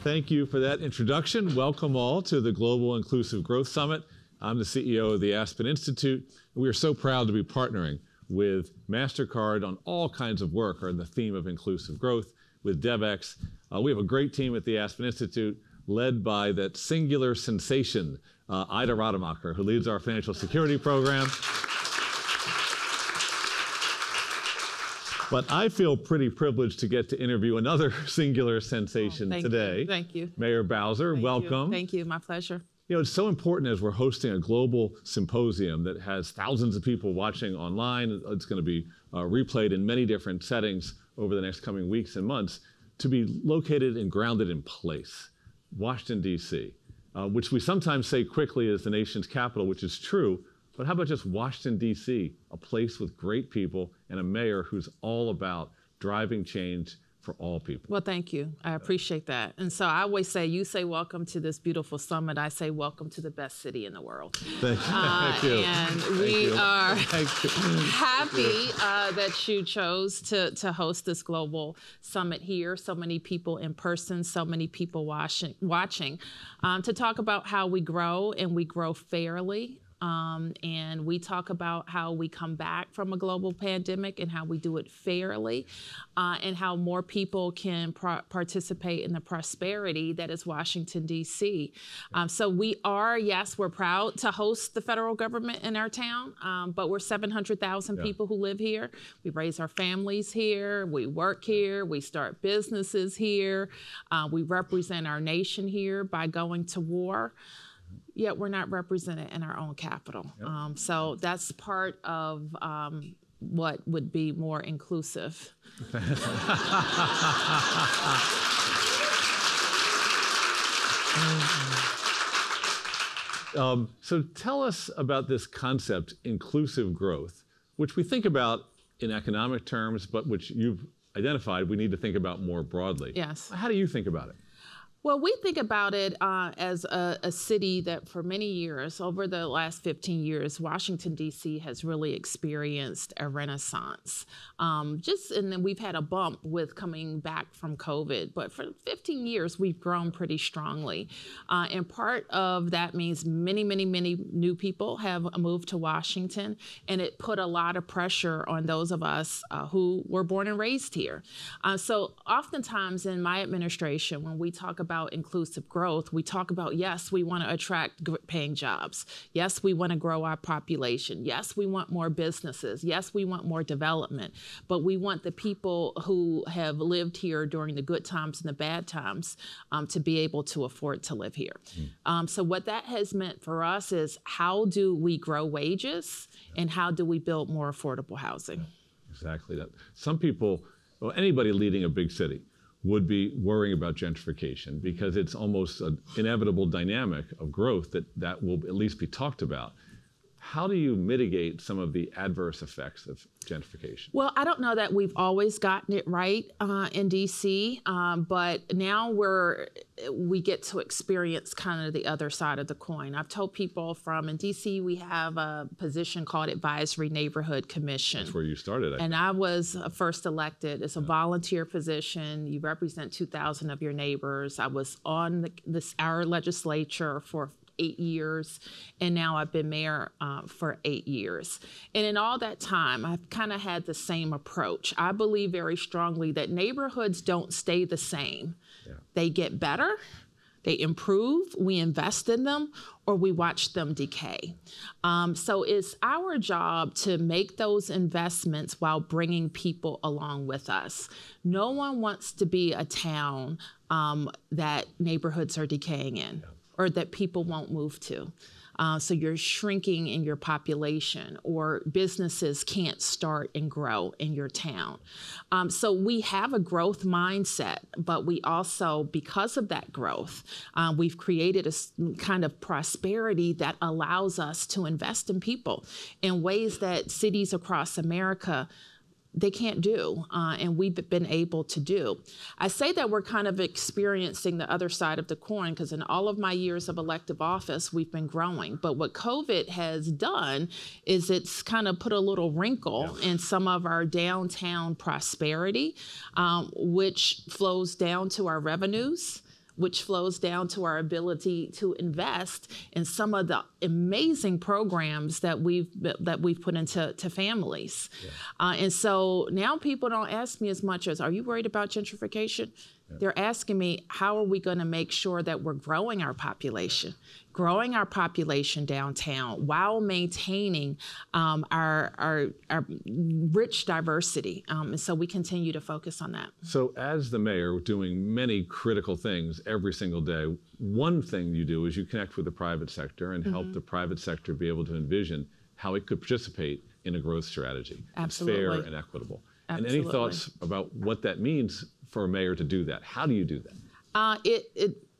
Thank you for that introduction. Welcome all to the Global Inclusive Growth Summit. I'm the CEO of the Aspen Institute. We are so proud to be partnering with MasterCard on all kinds of work on the theme of inclusive growth with DevEx. We have a great team at the Aspen Institute led by that singular sensation, Ida Rademacher, who leads our financial security program. But I feel pretty privileged to get to interview another singular sensation today. Thank you. Muriel Bowser, welcome. Thank you, my pleasure. You know, it's so important as we're hosting a global symposium that has thousands of people watching online. It's going to be replayed in many different settings over the next coming weeks and months, to be located and grounded in place. Washington, D.C., which we sometimes say quickly is the nation's capital, which is true. But how about just Washington, D.C., a place with great people and a mayor who's all about driving change for all people? Well, thank you. I appreciate that. And so I always say, you say welcome to this beautiful summit. I say welcome to the best city in the world. Thank you. And we are happy that you chose to host this global summit here. So many people in person, so many people watching, to talk about how we grow and we grow fairly. And we talk about how we come back from a global pandemic and how we do it fairly, and how more people can participate in the prosperity that is Washington, D.C. So we are, yes, we're proud to host the federal government in our town, but we're 700,000 people who live here. We raise our families here, we work here, we start businesses here, we represent our nation here by going to war. Yet we're not represented in our own capital. So that's part of what would be more inclusive. So tell us about this concept, inclusive growth, which we think about in economic terms, but which you've identified we need to think about more broadly. Yes. How do you think about it? Well, we think about it as a city that for many years, over the last 15 years, Washington, D.C. has really experienced a renaissance. And then we've had a bump with coming back from COVID, but for 15 years, we've grown pretty strongly. And part of that means many, many, many new people have moved to Washington, and it put a lot of pressure on those of us who were born and raised here. So oftentimes in my administration, when we talk about inclusive growth, we talk about, yes, we want to attract paying jobs. Yes, we want to grow our population. Yes, we want more businesses. Yes, we want more development. But we want the people who have lived here during the good times and the bad times to be able to afford to live here. So what that has meant for us is, how do we grow wages and how do we build more affordable housing? Exactly that. Some people, well, anybody leading a big city would be worrying about gentrification because it's almost an inevitable dynamic of growth that will at least be talked about. How do you mitigate some of the adverse effects of gentrification? Well, I don't know that we've always gotten it right in D.C., but now we get to experience kind of the other side of the coin. I've told people in D.C. we have a position called Advisory Neighborhood Commission. That's where you started, And I was first elected. It's a volunteer position. You represent 2,000 of your neighbors. I was on our legislature for 8 years, and now I've been mayor for 8 years. And in all that time, I've kind of had the same approach. I believe very strongly that neighborhoods don't stay the same. They get better, they improve, we invest in them, or we watch them decay. So it's our job to make those investments while bringing people along with us. No one wants to be a town that neighborhoods are decaying in, or that people won't move to. So you're shrinking in your population, or businesses can't start and grow in your town. So we have a growth mindset, but we also, because of that growth, we've created a kind of prosperity that allows us to invest in people in ways that cities across America they can't do, and we've been able to do. I say that we're kind of experiencing the other side of the coin because in all of my years of elective office, we've been growing. But what COVID has done is it's kind of put a little wrinkle in some of our downtown prosperity, which flows down to our revenues, which flows down to our ability to invest in some of the amazing programs that we've put into families. And so now people don't ask me as much as, are you worried about gentrification? They're asking me, how are we going to make sure that we're growing our population downtown while maintaining our rich diversity? And so we continue to focus on that. So as the mayor doing many critical things every single day, one thing you do is you connect with the private sector and help the private sector be able to envision how it could participate in a growth strategy. Absolutely. Fair and equitable. Absolutely. And any thoughts about what that means for a mayor to do that? How do you do that?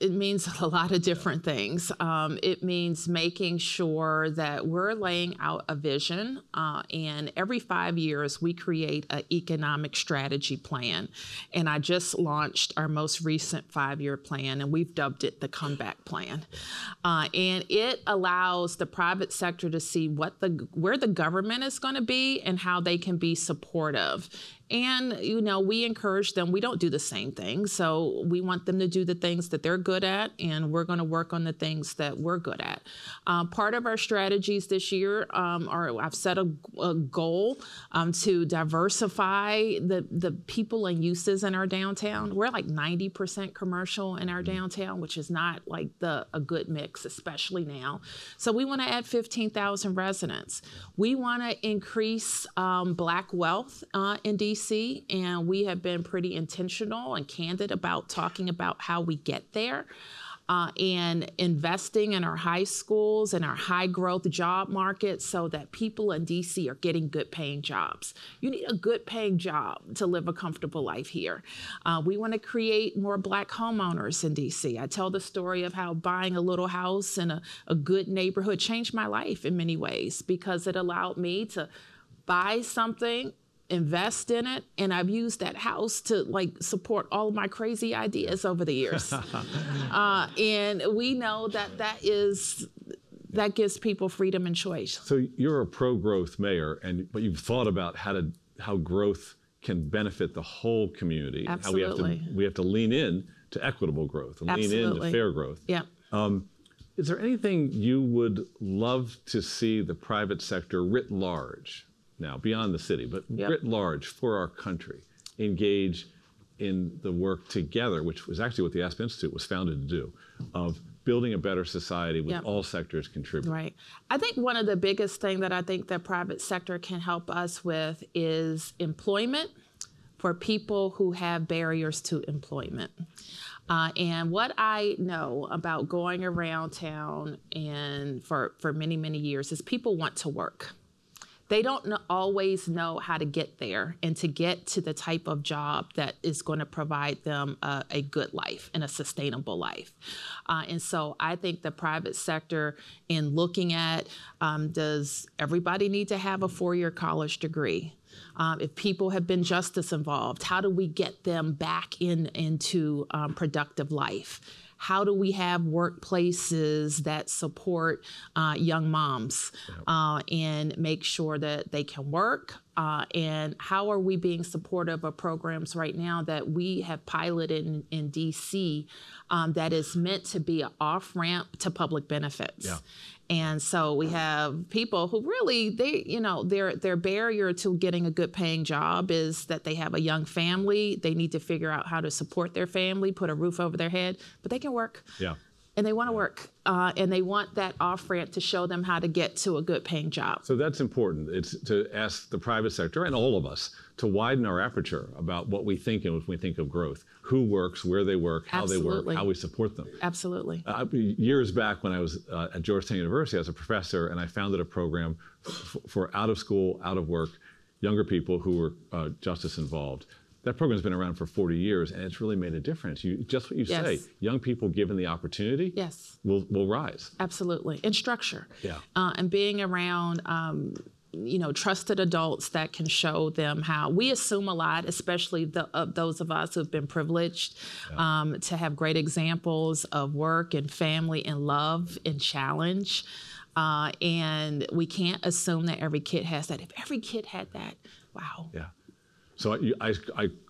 It means a lot of different things. It means making sure that we're laying out a vision, and every 5 years we create an economic strategy plan. And I just launched our most recent 5-year plan, and we've dubbed it the Comeback Plan. And it allows the private sector to see where the government is going to be and how they can be supportive. And, we encourage them. We don't do the same thing. So we want them to do the things that they're good at, and we're going to work on the things that we're good at. Part of our strategies this year I've set a goal to diversify the people and uses in our downtown. We're like 90% commercial in our downtown, which is not like a good mix, especially now. So we want to add 15,000 residents. We want to increase Black wealth in DC. And we have been pretty intentional and candid about talking about how we get there, and investing in our high schools and our high growth job market so that people in DC are getting good paying jobs. You need a good paying job to live a comfortable life here. We want to create more Black homeowners in DC. I tell the story of how buying a little house in a good neighborhood changed my life in many ways, because it allowed me to buy something, invest in it, and I've used that house to support all of my crazy ideas over the years. And we know that gives people freedom and choice. So you're a pro-growth mayor, but you've thought about how growth can benefit the whole community. Absolutely. How we have to lean in to equitable growth and lean in to fair growth. Yeah. Is there anything you would love to see the private sector writ large, now beyond the city, but writ large for our country, engage in the work together, which was actually what the Aspen Institute was founded to do, of building a better society with all sectors contributing? Right. I think one of the biggest things that I think the private sector can help us with is employment for people who have barriers to employment. And what I know about going around town and for many, many years is people want to work. They don't always know how to get there and to get to the type of job that is going to provide them a good life and a sustainable life. And so I think the private sector, in looking at, does everybody need to have a 4-year college degree? If people have been justice involved, how do we get them back into productive life? How do we have workplaces that support young moms and make sure that they can work? And how are we being supportive of programs right now that we have piloted in DC that is meant to be an off-ramp to public benefits? Yeah. And so we have people who really, their barrier to getting a good paying job is that they have a young family. They need to figure out how to support their family, put a roof over their head, but they can work. Yeah. And they want to work. And they want that off-ramp to show them how to get to a good paying job. So that's important. It's to ask the private sector and all of us to widen our aperture about what we think when we think of growth. Who works, where they work, how they work, how we support them. Absolutely. Years back when I was at Georgetown University as a professor, and I founded a program for out of school, out of work, younger people who were justice involved. That program's been around for 40 years, and it's really made a difference. Just what you say, young people given the opportunity will rise. Absolutely. And structure. Yeah. And being around trusted adults that can show them how. We assume a lot, especially those of us who've been privileged to have great examples of work and family and love and challenge. And we can't assume that every kid has that. If every kid had that, wow. Yeah. So I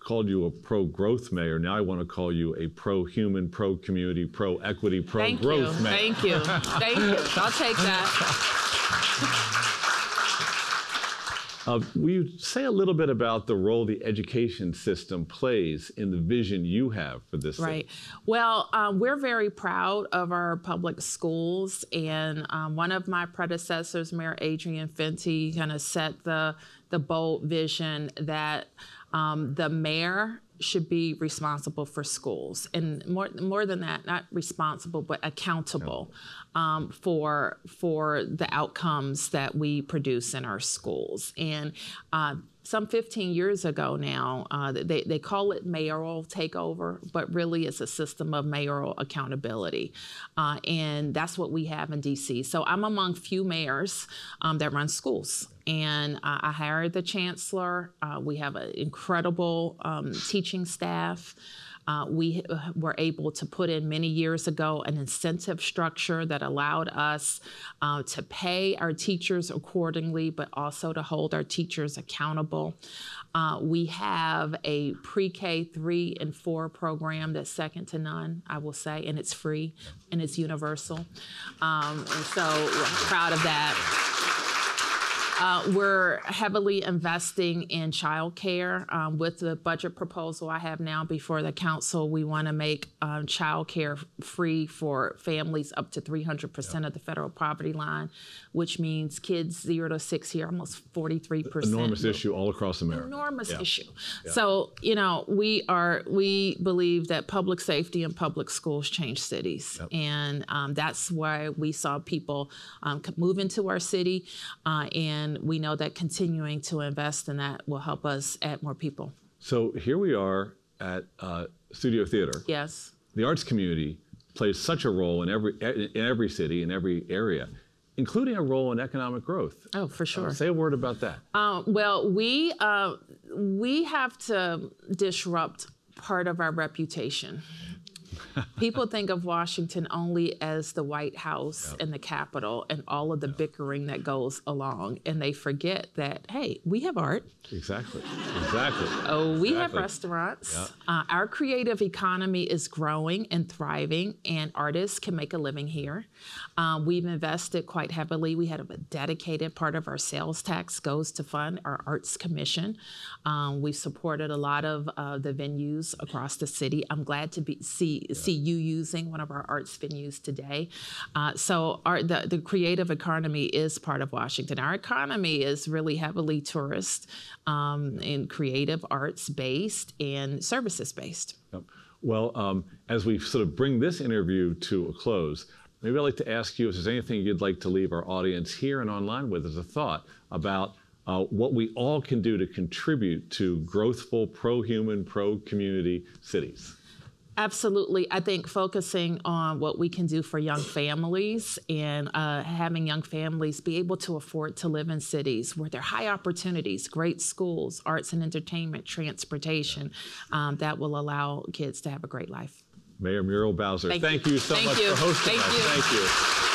called you a pro-growth mayor. Now I want to call you a pro-human, pro-community, pro-equity, pro-growth mayor. Thank you. Thank you. I'll take that. Will you say a little bit about the role the education system plays in the vision you have for this city? Right. Well, we're very proud of our public schools, and one of my predecessors, Mayor Adrian Fenty, kind of set the bold vision that the mayor should be responsible for schools, and more than that, not responsible, but accountable for the outcomes that we produce in our schools. And some 15 years ago now, they call it mayoral takeover, but really it's a system of mayoral accountability. And that's what we have in DC. So I'm among few mayors that run schools. And I hired the chancellor. We have an incredible teaching staff. We were able to put in many years ago an incentive structure that allowed us to pay our teachers accordingly, but also to hold our teachers accountable. We have a pre-K 3 and 4 program that's second to none, I will say, and it's free and it's universal. And so we're proud of that. We're heavily investing in childcare. With the budget proposal I have now before the council, we want to make childcare free for families up to 300% of the federal poverty line, which means kids 0 to 6 here, almost 43%. Enormous issue all across America. Enormous issue. Yeah. So, you know, we believe that public safety and public schools change cities. Yep. And that's why we saw people move into our city, and we know that continuing to invest in that will help us add more people. So here we are at Studio Theater. Yes. The arts community plays such a role in every city, in every area, including a role in economic growth. Oh, for sure. Say a word about that. Well, we have to disrupt part of our reputation. People think of Washington only as the White House and the Capitol and all of the bickering that goes along. And they forget that, hey, we have art. Exactly. We have restaurants. Our creative economy is growing and thriving, and artists can make a living here. We've invested quite heavily. We have a dedicated part of our sales tax goes to fund our arts commission. We've supported a lot of the venues across the city. I'm glad to see you using one of our arts venues today. So the creative economy is part of Washington. Our economy is really heavily tourist and creative arts based and services based. Yep. Well, as we sort of bring this interview to a close, maybe I'd like to ask you if there's anything you'd like to leave our audience here and online with as a thought about what we all can do to contribute to growthful, pro-human, pro-community cities. Absolutely. I think focusing on what we can do for young families and having young families be able to afford to live in cities where there are high opportunities, great schools, arts and entertainment, transportation, that will allow kids to have a great life. Mayor Muriel Bowser, thank you so much for hosting us. Thank you.